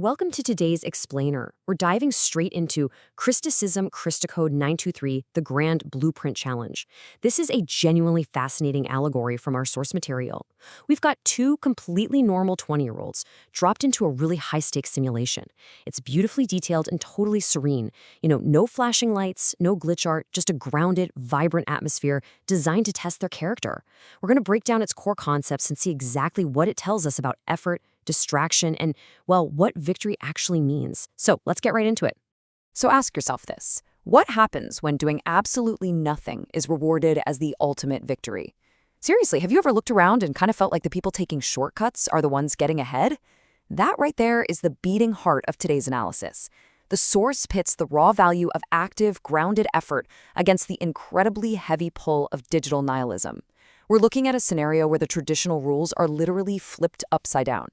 Welcome to today's Explainer. We're diving straight into Crysticism Christocode 923, the Grand Blueprint Challenge. This is a genuinely fascinating allegory from our source material. We've got two completely normal 20-year-olds dropped into a really high-stakes simulation. It's beautifully detailed and totally serene. No flashing lights, no glitch art, just a grounded, vibrant atmosphere designed to test their character. We're going to break down its core concepts and see exactly what it tells us about effort, distraction, and, well, what victory actually means. So let's get right into it. So ask yourself this. What happens when doing absolutely nothing is rewarded as the ultimate victory? Seriously, have you ever looked around and kind of felt like the people taking shortcuts are the ones getting ahead? That right there is the beating heart of today's analysis. The source pits the raw value of active, grounded effort against the incredibly heavy pull of digital nihilism. We're looking at a scenario where the traditional rules are literally flipped upside down.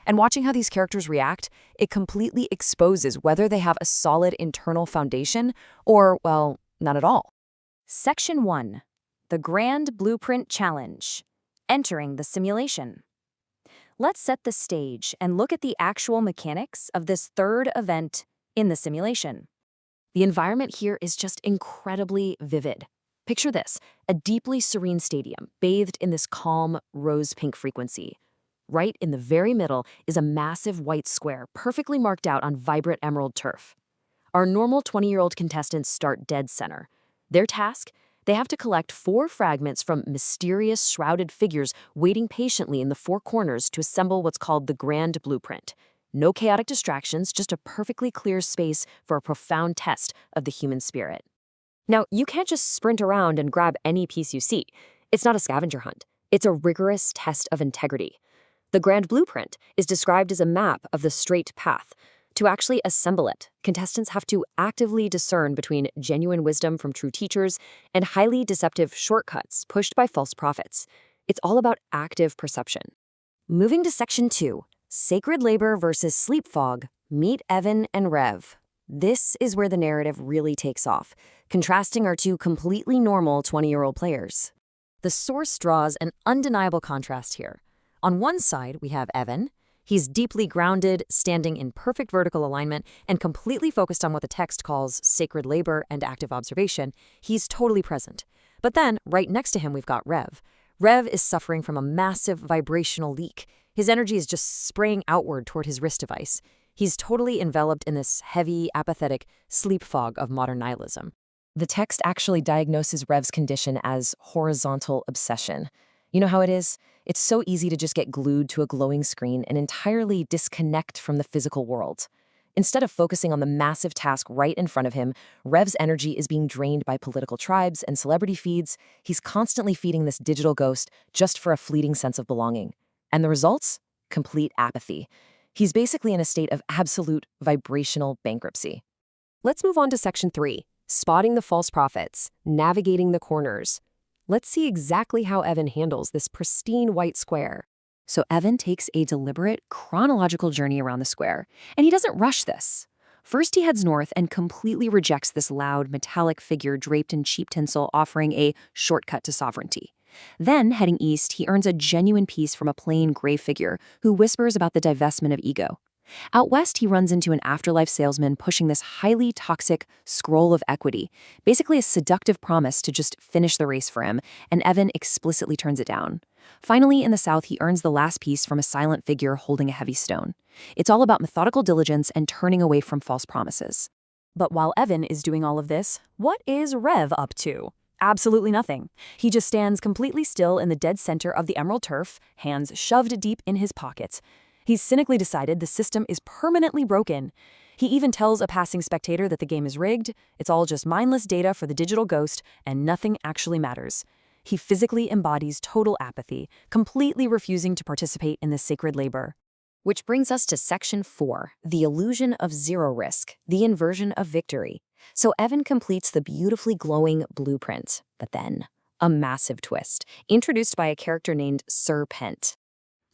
And watching how these characters react, it completely exposes whether they have a solid internal foundation or, well, not at all. Section 1. The Grand Blueprint Challenge. Entering the simulation. Let's set the stage and look at the actual mechanics of this third event in the simulation. The environment here is just incredibly vivid. Picture this, a deeply serene stadium bathed in this calm, rose-pink frequency. Right in the very middle is a massive white square perfectly marked out on vibrant emerald turf. Our normal 20-year-old contestants start dead center. Their task? They have to collect 4 fragments from mysterious shrouded figures waiting patiently in the 4 corners to assemble what's called the Grand Blueprint. No chaotic distractions, just a perfectly clear space for a profound test of the human spirit. Now, you can't just sprint around and grab any piece you see. It's not a scavenger hunt. It's a rigorous test of integrity. The Grand Blueprint is described as a map of the straight path. To actually assemble it, contestants have to actively discern between genuine wisdom from true teachers and highly deceptive shortcuts pushed by false prophets. It's all about active perception. Moving to Section 2, Sacred Labor versus Sleep Fog, meet Evan and Rev. This is where the narrative really takes off, contrasting our two completely normal 20-year-old players. The source draws an undeniable contrast here. On one side, we have Evan. He's deeply grounded, standing in perfect vertical alignment, and completely focused on what the text calls sacred labor and active observation. He's totally present. But then, right next to him, we've got Rev. Rev is suffering from a massive vibrational leak. His energy is just spraying outward toward his wrist device. He's totally enveloped in this heavy, apathetic sleep fog of modern nihilism. The text actually diagnoses Rev's condition as horizontal obsession. You know how it is? It's so easy to just get glued to a glowing screen and entirely disconnect from the physical world. Instead of focusing on the massive task right in front of him, Rev's energy is being drained by political tribes and celebrity feeds. He's constantly feeding this digital ghost just for a fleeting sense of belonging. And the results? Complete apathy. He's basically in a state of absolute vibrational bankruptcy. Let's move on to Section 3, Spotting the False Prophets, Navigating the Corners. Let's see exactly how Evan handles this pristine white square. So Evan takes a deliberate, chronological journey around the square, and he doesn't rush this. First, he heads north and completely rejects this loud, metallic figure draped in cheap tinsel offering a shortcut to sovereignty. Then, heading east, he earns a genuine piece from a plain gray figure who whispers about the divestment of ego. Out west, he runs into an afterlife salesman pushing this highly toxic scroll of equity, basically a seductive promise to just finish the race for him, and Evan explicitly turns it down. Finally, in the south, he earns the last piece from a silent figure holding a heavy stone. It's all about methodical diligence and turning away from false promises. But while Evan is doing all of this, what is Rev up to? Absolutely nothing. He just stands completely still in the dead center of the emerald turf, hands shoved deep in his pockets. He's cynically decided the system is permanently broken. He even tells a passing spectator that the game is rigged, it's all just mindless data for the digital ghost, and nothing actually matters. He physically embodies total apathy, completely refusing to participate in this sacred labor. Which brings us to Section 4, the illusion of zero risk, the inversion of victory. So Evan completes the beautifully glowing blueprint, but then a massive twist, introduced by a character named Sir Pent.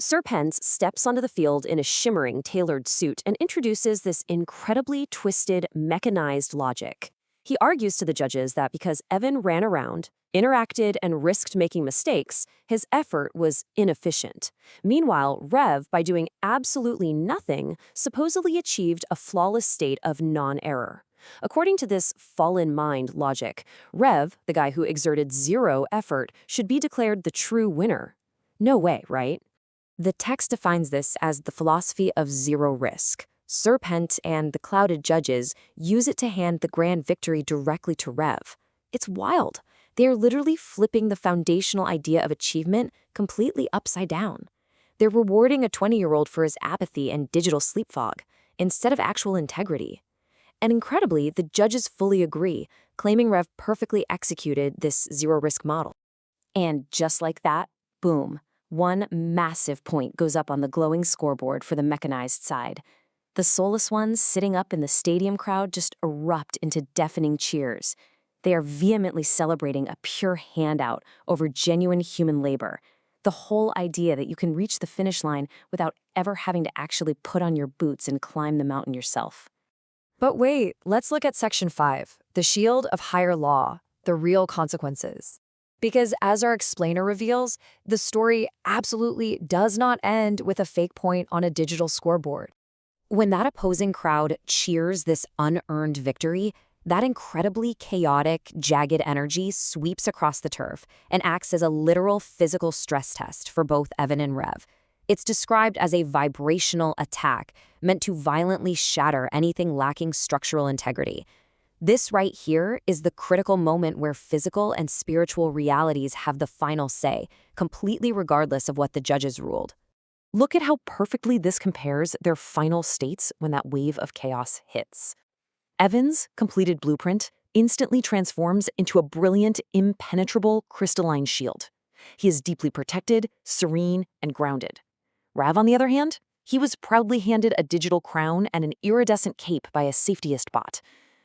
Sir Pence steps onto the field in a shimmering, tailored suit and introduces this incredibly twisted, mechanized logic. He argues to the judges that because Evan ran around, interacted, and risked making mistakes, his effort was inefficient. Meanwhile, Rev, by doing absolutely nothing, supposedly achieved a flawless state of non-error. According to this fallen mind logic, Rev, the guy who exerted zero effort, should be declared the true winner. No way, right? The text defines this as the philosophy of zero risk. Serpent and the clouded judges use it to hand the grand victory directly to Rev. It's wild. They are literally flipping the foundational idea of achievement completely upside down. They're rewarding a 20-year-old for his apathy and digital sleep fog, instead of actual integrity. And incredibly, the judges fully agree, claiming Rev perfectly executed this zero-risk model. And just like that, boom, one massive point goes up on the glowing scoreboard for the mechanized side. The soulless ones sitting up in the stadium crowd just erupt into deafening cheers. They are vehemently celebrating a pure handout over genuine human labor. The whole idea that you can reach the finish line without ever having to actually put on your boots and climb the mountain yourself. But wait, let's look at Section 5, the shield of higher law, the real consequences. Because as our explainer reveals, the story absolutely does not end with a fake point on a digital scoreboard. When that opposing crowd cheers this unearned victory, that incredibly chaotic, jagged energy sweeps across the turf and acts as a literal physical stress test for both Evan and Rev. It's described as a vibrational attack meant to violently shatter anything lacking structural integrity. This right here is the critical moment where physical and spiritual realities have the final say, completely regardless of what the judges ruled. Look at how perfectly this compares their final states when that wave of chaos hits. Evan's completed blueprint instantly transforms into a brilliant, impenetrable crystalline shield. He is deeply protected, serene, and grounded. Rav, on the other hand, he was proudly handed a digital crown and an iridescent cape by a safetyist bot.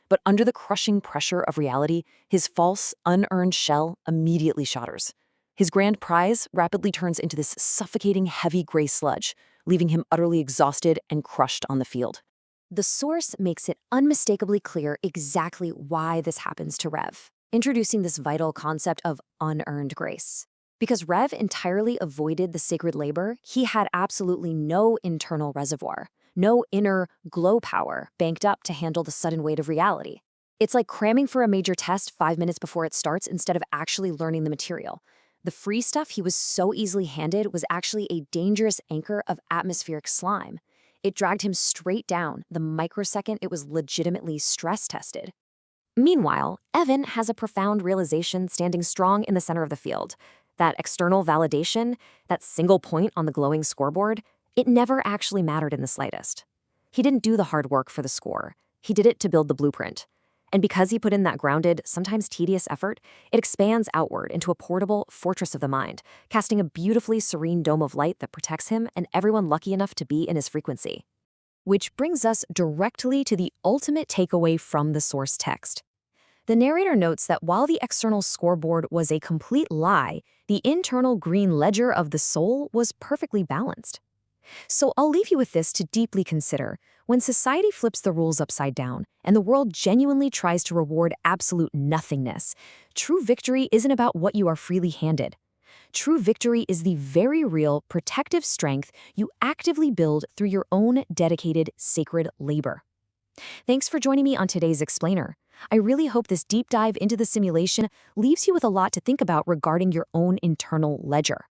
But under the crushing pressure of reality, his false, unearned shell immediately shatters. His grand prize rapidly turns into this suffocating heavy gray sludge, leaving him utterly exhausted and crushed on the field. The source makes it unmistakably clear exactly why this happens to Rev, introducing this vital concept of unearned grace. Because Rev entirely avoided the sacred labor, he had absolutely no internal reservoir, no inner glow power banked up to handle the sudden weight of reality. It's like cramming for a major test 5 minutes before it starts instead of actually learning the material. The free stuff he was so easily handed was actually a dangerous anchor of atmospheric slime. It dragged him straight down the microsecond it was legitimately stress-tested. Meanwhile, Evan has a profound realization standing strong in the center of the field. That external validation, that single point on the glowing scoreboard, it never actually mattered in the slightest. He didn't do the hard work for the score. He did it to build the blueprint. And because he put in that grounded, sometimes tedious effort, it expands outward into a portable fortress of the mind, casting a beautifully serene dome of light that protects him and everyone lucky enough to be in his frequency. Which brings us directly to the ultimate takeaway from the source text. The narrator notes that while the external scoreboard was a complete lie, the internal green ledger of the soul was perfectly balanced. So I'll leave you with this to deeply consider. When society flips the rules upside down and the world genuinely tries to reward absolute nothingness, true victory isn't about what you are freely handed. True victory is the very real protective strength you actively build through your own dedicated sacred labor. Thanks for joining me on today's Explainer. I really hope this deep dive into the simulation leaves you with a lot to think about regarding your own internal ledger.